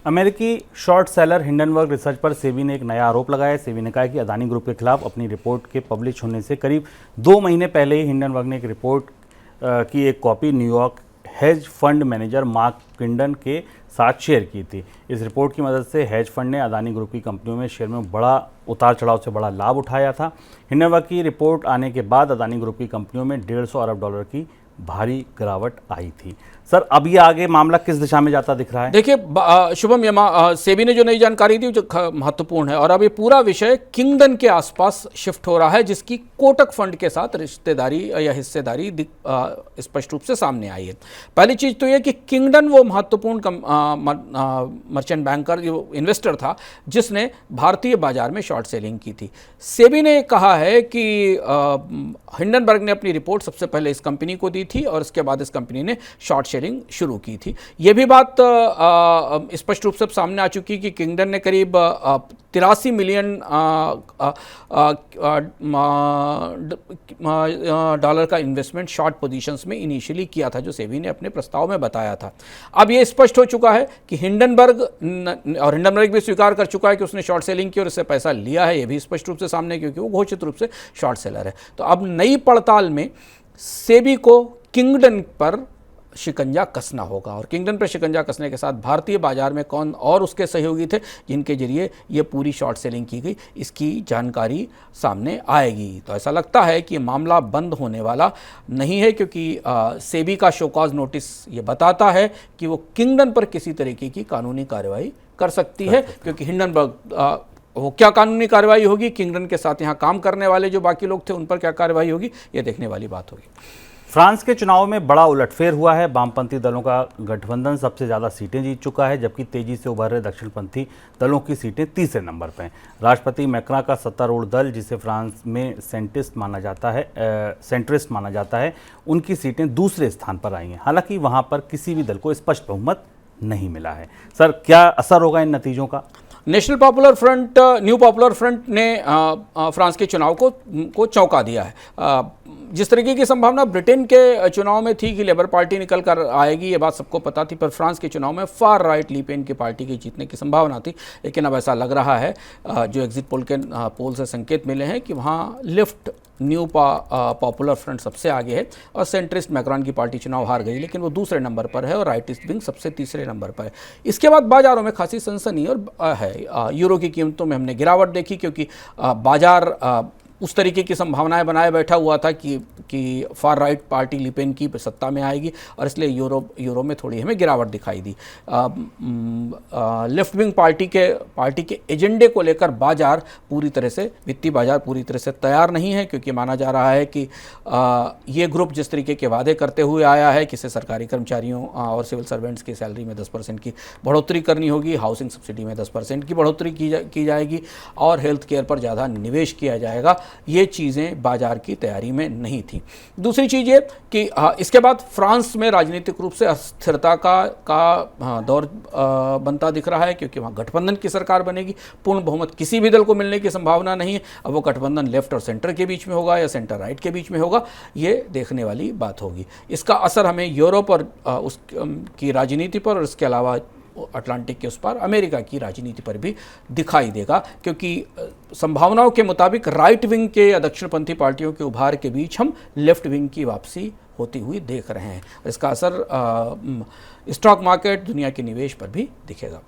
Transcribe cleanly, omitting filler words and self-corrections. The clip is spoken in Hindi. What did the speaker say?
अमेरिकी शॉर्ट सेलर हिंडनबर्ग रिसर्च पर सेबी ने एक नया आरोप लगाया है। सेबी ने कहा है कि अदानी ग्रुप के खिलाफ अपनी रिपोर्ट के पब्लिश होने से करीब 2 महीने पहले ही हिंडनबर्ग ने एक रिपोर्ट की एक copy New York hedge fund manager Mark Kindon के साथ शेयर की थी। इस रिपोर्ट की मदद से हेज फंड ने अदानी ग्रुप की कंपनियों में शेयर में बड़ा उतार चढ़ाव से बड़ा लाभ उठाया था। हिंडनबर्ग की रिपोर्ट आने के बाद अदानी ग्रुप की कंपनियों में $150 अरब की भारी गिरावट आई थी। सर, अब ये आगे मामला किस दिशा में जाता दिख रहा है? देखिए शुभम, सेबी ने जो नई जानकारी दी जो महत्वपूर्ण है, और अब ये पूरा विषय किंगडन के आसपास शिफ्ट हो रहा है, जिसकी कोटक फंड के साथ रिश्तेदारी या हिस्सेदारी स्पष्ट रूप से सामने आई है। पहली चीज तो ये कि किंगडन वो महत्वपूर्ण मर्चेंट बैंकर इन्वेस्टर था जिसने भारतीय बाजार में शॉर्ट सेलिंग की थी। सेबी ने कहा है कि हिंडनबर्ग ने अपनी रिपोर्ट सबसे पहले इस कंपनी को दी थी और इसके बाद इस कंपनी ने शॉर्ट शेयरिंग शुरू की थी। यह भी बात स्पष्ट रूप से सामने आ चुकी कि किंगडन ने करीब 83 मिलियन डॉलर का इन्वेस्टमेंट शॉर्ट पोजीशंस में इनिशियली किया था, जो सेबी ने अपने प्रस्ताव में बताया था। अब यह स्पष्ट हो चुका है कि हिंडनबर्ग भी स्वीकार कर चुका है कि उसने शॉर्ट सेलिंग की और इससे पैसा लिया है। यह भी स्पष्ट रूप से सामने, क्योंकि वो घोषित रूप से शॉर्ट सेलर है। तो अब नई पड़ताल में सेबी को किंगडन पर शिकंजा कसना होगा, और किंगडन पर शिकंजा कसने के साथ भारतीय बाजार में कौन और उसके सहयोगी थे जिनके जरिए ये पूरी शॉर्ट सेलिंग की गई, इसकी जानकारी सामने आएगी। तो ऐसा लगता है कि मामला बंद होने वाला नहीं है, क्योंकि सेबी का शोकॉज नोटिस ये बताता है कि वो किंगडन पर किसी तरीके की कानूनी कार्रवाई कर सकती है, क्योंकि हिंडनबर्ग वो क्या कानूनी कार्रवाई होगी, किंगडन के साथ यहाँ काम करने वाले जो बाकी लोग थे उन पर क्या कार्रवाई होगी, ये देखने वाली बात होगी। फ्रांस के चुनाव में बड़ा उलटफेर हुआ है। वामपंथी दलों का गठबंधन सबसे ज़्यादा सीटें जीत चुका है, जबकि तेजी से उभर रहे दक्षिणपंथी दलों की सीटें तीसरे नंबर पर हैं। राष्ट्रपति मैक्रों का सत्तारूढ़ दल, जिसे फ्रांस में सेंट्रिस्ट माना जाता है, उनकी सीटें दूसरे स्थान पर आई हैं। हालांकि वहां पर किसी भी दल को स्पष्ट बहुमत नहीं मिला है। सर, क्या असर होगा इन नतीजों का? National popular front, new popular front ने फ्रांस के चुनाव को चौंका दिया है। जिस तरीके की संभावना ब्रिटेन के चुनाव में थी कि लेबर पार्टी निकल कर आएगी, ये बात सबको पता थी, पर फ्रांस के चुनाव में फार राइट लीपेन की पार्टी के जीतने की संभावना थी। लेकिन अब ऐसा लग रहा है, जो एग्जिट पोल से संकेत मिले हैं कि वहाँ लेफ्ट न्यू पॉपुलर फ्रंट सबसे आगे है और सेंट्रिस्ट मैक्रोन की पार्टी चुनाव हार गई, लेकिन वो दूसरे नंबर पर है, और राइटिस्ट विंग सबसे तीसरे नंबर पर है। इसके बाद बाजारों में खासी सनसनी और है। यूरो की कीमतों में हमने गिरावट देखी, क्योंकि बाजार उस तरीके की संभावनाएं बनाए बैठा हुआ था कि फार राइट पार्टी लिपेन की सत्ता में आएगी, और इसलिए यूरो में थोड़ी हमें गिरावट दिखाई दी। लेफ्ट विंग पार्टी के एजेंडे को लेकर वित्तीय बाजार पूरी तरह से तैयार नहीं है, क्योंकि माना जा रहा है कि ये ग्रुप जिस तरीके के वादे करते हुए आया है कि सरकारी कर्मचारियों और सिविल सर्वेंट्स की सैलरी में 10% की बढ़ोतरी करनी होगी, हाउसिंग सब्सिडी में 10% की बढ़ोतरी की जाएगी, और हेल्थ केयर पर ज़्यादा निवेश किया जाएगा, ये चीज़ें बाजार की तैयारी में नहीं थी। दूसरी चीज़ ये कि इसके बाद फ्रांस में राजनीतिक रूप से अस्थिरता का दौर बनता दिख रहा है, क्योंकि वहाँ गठबंधन की सरकार बनेगी। पूर्ण बहुमत किसी भी दल को मिलने की संभावना नहीं है। अब वो गठबंधन लेफ्ट और सेंटर के बीच में होगा या सेंटर राइट के बीच में होगा, ये देखने वाली बात होगी। इसका असर हमें यूरोप और उसकी राजनीति पर, और इसके अलावा अटलांटिक के उस पार अमेरिका की राजनीति पर भी दिखाई देगा, क्योंकि संभावनाओं के मुताबिक राइट विंग के या दक्षिणपंथी पार्टियों के उभार के बीच हम लेफ्ट विंग की वापसी होती हुई देख रहे हैं। इसका असर स्टॉक मार्केट, दुनिया के निवेश पर भी दिखेगा।